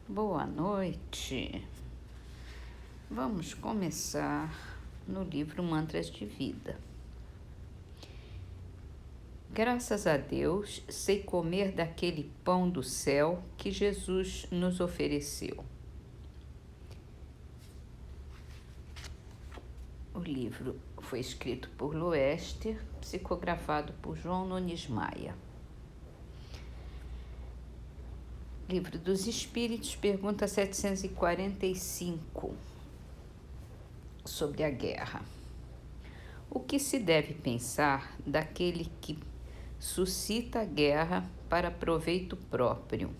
Boa noite. Vamos começar no livro Mantras de Vida. Graças a Deus, sei comer daquele pão do céu que Jesus nos ofereceu. O livro foi escrito por Loester, psicografado por João Nunes Maia. Livro dos Espíritos, pergunta 745, sobre a guerra. O que se deve pensar daquele que suscita a guerra para proveito próprio?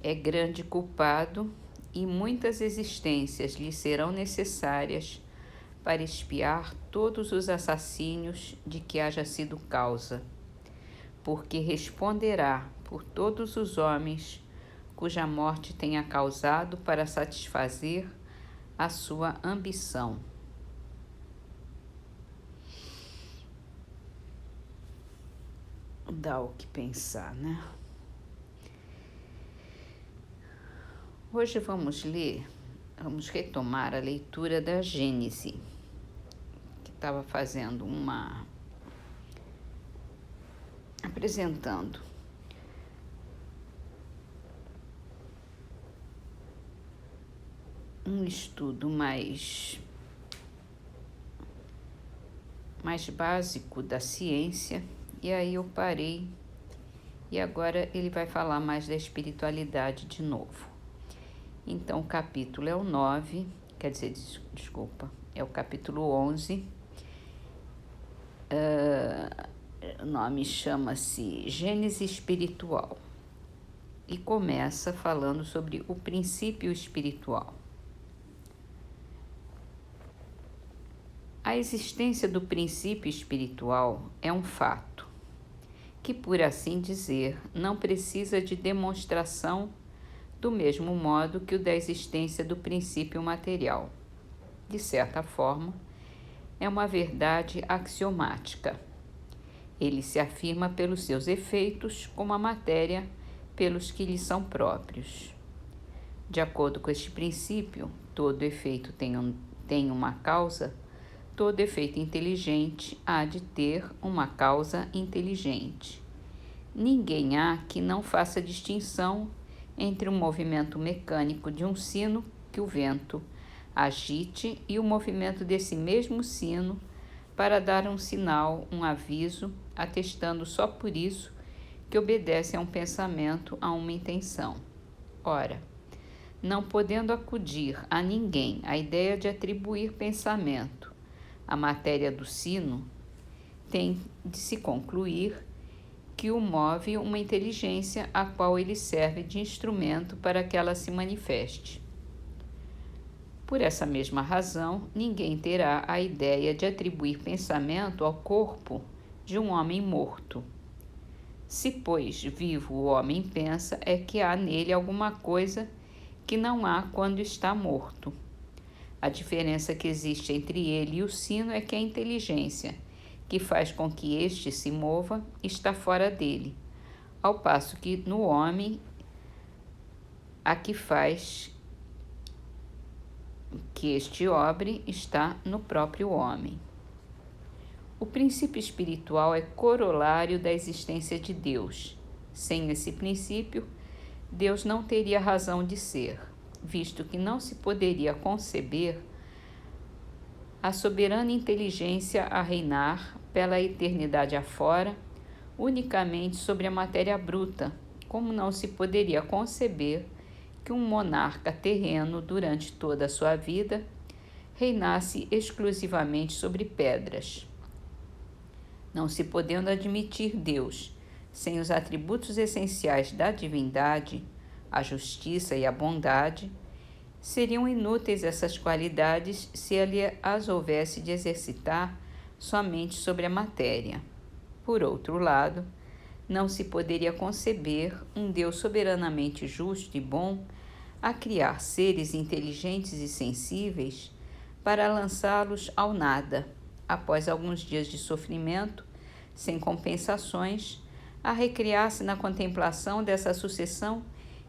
É grande culpado e muitas existências lhe serão necessárias para expiar todos os assassínios de que haja sido causa, porque responderá por todos os homens cuja morte tenha causado para satisfazer a sua ambição. Dá o que pensar, né? Hoje vamos retomar a leitura da Gênese, que estava fazendo apresentando um estudo mais básico da ciência, e aí eu parei, e agora ele vai falar mais da espiritualidade de novo. Então, o capítulo é o 9, é o capítulo 11, o nome chama-se Gênese Espiritual, e começa falando sobre o princípio espiritual. A existência do princípio espiritual é um fato que, por assim dizer, não precisa de demonstração do mesmo modo que o da existência do princípio material. De certa forma, é uma verdade axiomática. Ele se afirma pelos seus efeitos, como a matéria pelos que lhe são próprios. De acordo com este princípio, todo efeito tem uma causa. Todo efeito inteligente há de ter uma causa inteligente. Ninguém há que não faça distinção entre o movimento mecânico de um sino que o vento agite e o movimento desse mesmo sino para dar um sinal, um aviso, atestando só por isso que obedece a um pensamento, a uma intenção. Ora, não podendo acudir a ninguém a ideia de atribuir pensamento à matéria do sino, tem de se concluir que o move uma inteligência a qual ele serve de instrumento para que ela se manifeste. Por essa mesma razão, ninguém terá a ideia de atribuir pensamento ao corpo de um homem morto. Se, pois, vivo o homem pensa, é que há nele alguma coisa que não há quando está morto. A diferença que existe entre ele e o sino é que a inteligência, que faz com que este se mova, está fora dele, ao passo que no homem a que faz que este obre está no próprio homem. O princípio espiritual é corolário da existência de Deus. Sem esse princípio, Deus não teria razão de ser, visto que não se poderia conceber a soberana inteligência a reinar pela eternidade afora, unicamente sobre a matéria bruta, como não se poderia conceber que um monarca terreno, durante toda a sua vida, reinasse exclusivamente sobre pedras. Não se podendo admitir Deus sem os atributos essenciais da divindade, a justiça e a bondade, seriam inúteis essas qualidades se ele as houvesse de exercitar somente sobre a matéria. Por outro lado, não se poderia conceber um Deus soberanamente justo e bom a criar seres inteligentes e sensíveis para lançá-los ao nada, após alguns dias de sofrimento, sem compensações, a recriar-se na contemplação dessa sucessão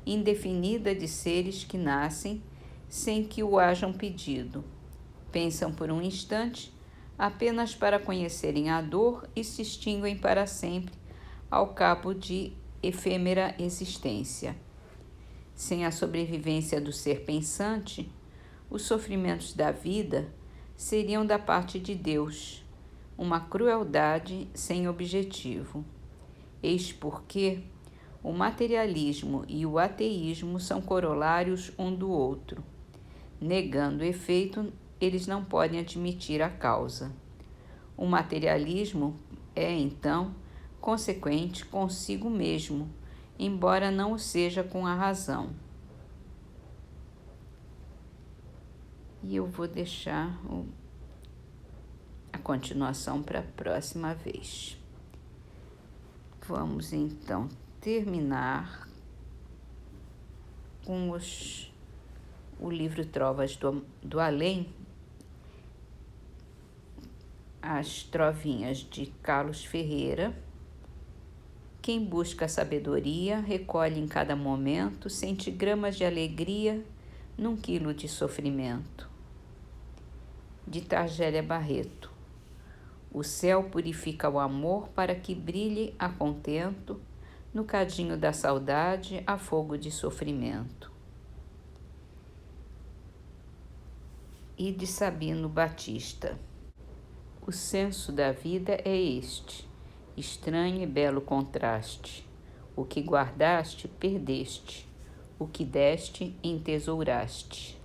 indefinida de seres que nascem sem que o hajam pedido. Pensam por um instante apenas para conhecerem a dor e se extinguem para sempre ao cabo de efêmera existência. Sem a sobrevivência do ser pensante, os sofrimentos da vida seriam da parte de Deus, uma crueldade sem objetivo. Eis porque o materialismo e o ateísmo são corolários um do outro. Negando o efeito, eles não podem admitir a causa. O materialismo é, então, consequente consigo mesmo, embora não o seja com a razão. E eu vou deixar a continuação para a próxima vez. Vamos então terminar com o livro Trovas do Além, as trovinhas de Carlos Ferreira. Quem busca a sabedoria recolhe em cada momento centigramas de alegria num quilo de sofrimento. De Targélia Barreto. O céu purifica o amor para que brilhe a contento, no cadinho da saudade a fogo de sofrimento. E de Sabino Batista. O senso da vida é este, estranho e belo contraste. O que guardaste, perdeste. O que deste, entesouraste.